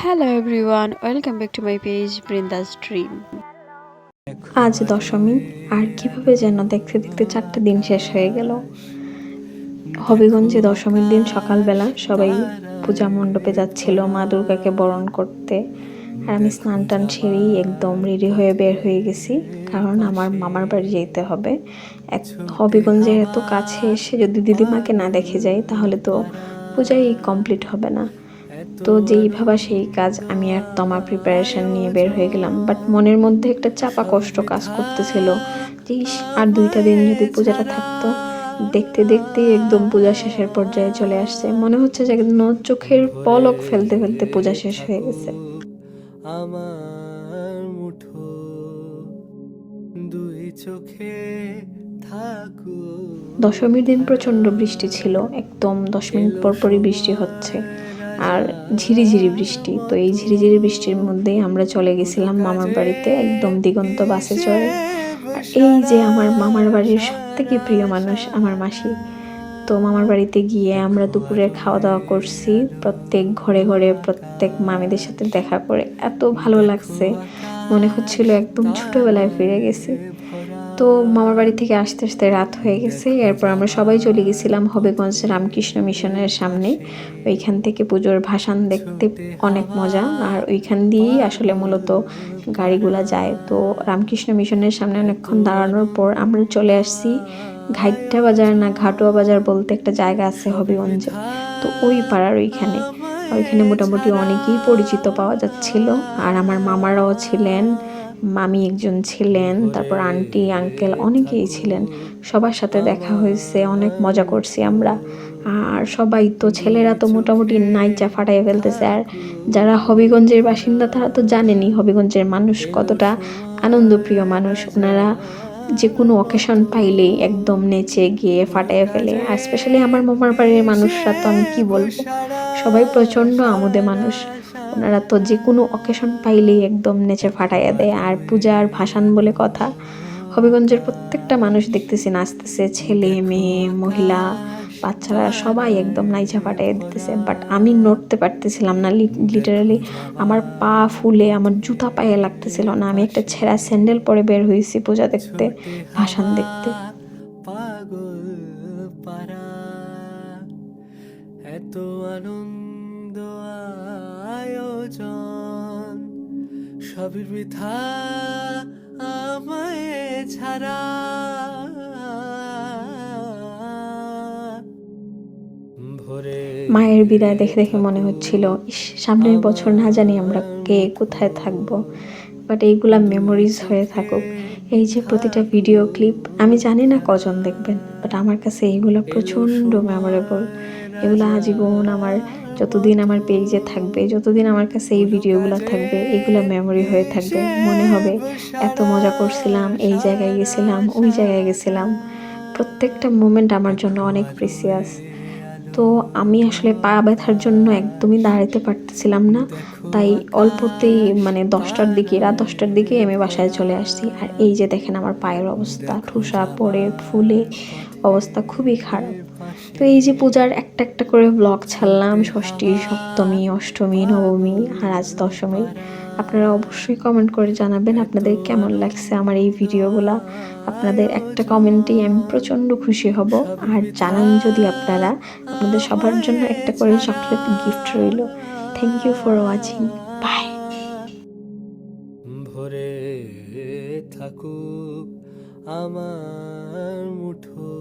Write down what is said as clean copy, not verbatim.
Hello everyone, welcome back to my page Brinda's Dream. আজ দশমী, আর কিভাবে যেন দেখতে দেখতে 4টা দিন শেষ হয়ে গেল। হবিগঞ্জে দশমীর দিন সকালবেলা সবাই পূজা মণ্ডপে যাচ্ছিল মা দুর্গাকে বরণ করতে, আর আমি স্নান টান সেরেই একদম রেডি হয়ে বের হয়ে গেছি, কারণ আমার মামার বাড়ি যেতে হবে। হবিগঞ্জের এত কাছে এসে যদি দিদিমাকে না দেখে যাই তাহলে তো পূজাই কমপ্লিট হবে না। তো যেই ভাবা সেই কাজ, আমি আর তোমার প্রিপারেশন নিয়ে বের হয়ে গেলাম। বাট মনের মধ্যে একটা চাপা কষ্ট কাজ করতেছিল যে আর 2টা দিন যদি পূজাটা থাকতো। দেখতে দেখতে একদম পূজা শেষের পর্যায়ে চলে আসছে, মনে হচ্ছে যে চোখের পলক ফেলতে ফেলতে পূজা শেষ হয়ে গেছে। আমার মুঠো দুই চোখে থাকো। দশমীর দিন প্রচণ্ড বৃষ্টি ছিল, একদম 10 মিনিট পর পরই বৃষ্টি হচ্ছে, আর ঝিরিঝিরি বৃষ্টি। তো এই ঝিরিঝিরি বৃষ্টির মধ্যেই আমরা চলে গেছিলাম মামার বাড়িতে, একদম দিগন্ত বাসে চড়ে। আর এই যে আমার মামার বাড়ির সবথেকে প্রিয় মানুষ আমার মাসি। তো মামার বাড়িতে গিয়ে আমরা দুপুরে খাওয়া দাওয়া করছি, প্রত্যেক ঘরে ঘরে প্রত্যেক মামিদের সাথে দেখা করে এত ভালো লাগছে, মনে হচ্ছিল একদম ছোটবেলায় ফিরে গেছি। তো মামার বাড়ি থেকে আসতে আসতে রাত হয়ে গেছে, এরপর আমরা সবাই চলে গেছিলাম হবিগঞ্জ রামকৃষ্ণ মিশনের সামনে। ওইখান থেকে পুজোর ভাসান দেখতে অনেক মজা, আর ওইখান দিয়েই আসলে মূলত গাড়িগুলা যায়। তো রামকৃষ্ণ মিশনের সামনে অনেকক্ষণ দাঁড়ানোর পর আমরা চলে আসছি ঘাইট্টা বাজার না ঘাটুয়া বাজার বলতে একটা জায়গা আছে হবিগঞ্জে। তো ওই পাড়ার ওইখানে মোটামুটি অনেকেই পরিচিত পাওয়া যাচ্ছিল, আর আমার মামারাও ছিলেন, মামি একজন ছিলেন, তারপর আন্টি আঙ্কেল অনেকেই ছিলেন। সবার সাথে দেখা হয়েছে, অনেক মজা করছি আমরা। আর সবাই তো ছেলেরা তো মোটামুটি নাইচা ফাটাই ফেলতেছে। আর যারা হবিগঞ্জের বাসিন্দা তারা তো জানেনই হবিগঞ্জের মানুষ কতটা আনন্দপ্রিয় মানুষ। ওনারা যে কোনো অকেশন পাইলেই একদম নেচে গিয়ে ফাটাইয়া ফেলে। আর স্পেশালি আমার মামার বাড়ির মানুষরা তো আমি কি বলবো, সবাই প্রচণ্ড আমোদে মানুষ। ওনারা তো যে কোনো অকেশন পাইলেই একদম নেচে ফাটাইয়া দেয়। আর পূজার ভাসান বলে কথা, হবিগঞ্জের প্রত্যেকটা মানুষ দেখতেছি নাচতেছে, ছেলে মেয়ে মহিলা বাচ্চারা সবাই একদম নাইচা ফাটাইয়া দিতেছে। বাট আমি নড়তে পারতেছিলাম না, লিটারালি আমার পা ফুলে আমার জুতা পায়ে লাগতেছিল না। আমি একটা ছেঁড়া স্যান্ডেল পরে বের হয়েছি পূজা দেখতে, ভাসান দেখতে। পাগল পারা এত আনন্দ আয়োজন সবই বৃথা আমায় ছাড়া। মায়ের বিদায় দেখে দেখে মনে হচ্ছিল ইস, সামনের বছর না জানি আমরা কে কোথায় থাকবো। বাট এইগুলা মেমোরিজ হয়ে থাকুক। এই যে প্রতিটা ভিডিও ক্লিপ, আমি জানি না কজন দেখবেন, বাট আমার কাছে এইগুলো প্রচণ্ড মেমোরেবল। এগুলো আজীবন আমার, যতদিন আমার পেজে থাকবে, যতদিন আমার কাছে এই ভিডিওগুলো থাকবে, এগুলো মেমোরি হয়ে থাকবে। মনে হবে এত মজা করছিলাম, এই জায়গায় গেছিলাম, ওই জায়গায় গেছিলাম। প্রত্যেকটা মোমেন্ট আমার জন্য অনেক প্রিসিয়াস। তো আমি আসলে পা ব্যথার জন্য একদমই দাঁড়াতে পারতেছিলাম না, তাই অল্পতেই মানে রাত 10টার দিকে আমি বাসায় চলে আসছি। আর এই যে দেখেন আমার পায়ের অবস্থা, ঠোসা পড়ে ফুলে অবস্থা খুবই খারাপ। তো এই যে পূজার একটা একটা করে ব্লগ ছাড়লাম, ষষ্ঠী সপ্তমী অষ্টমী নবমী আর আজ দশমী। আপনারা অবশ্যই কমেন্ট করে জানাবেন আপনাদের কেমন লাগছে আমার এই ভিডিওগুলা। আপনাদের একটা কমেন্টেই আমি প্রচণ্ড খুশি হব। আর জানান যদি আপনারা, আপনাদের সবার জন্য একটা করে চকলেট গিফট রইল। Thank you for watching, bye. ভরে থাকুক আমার মুঠো।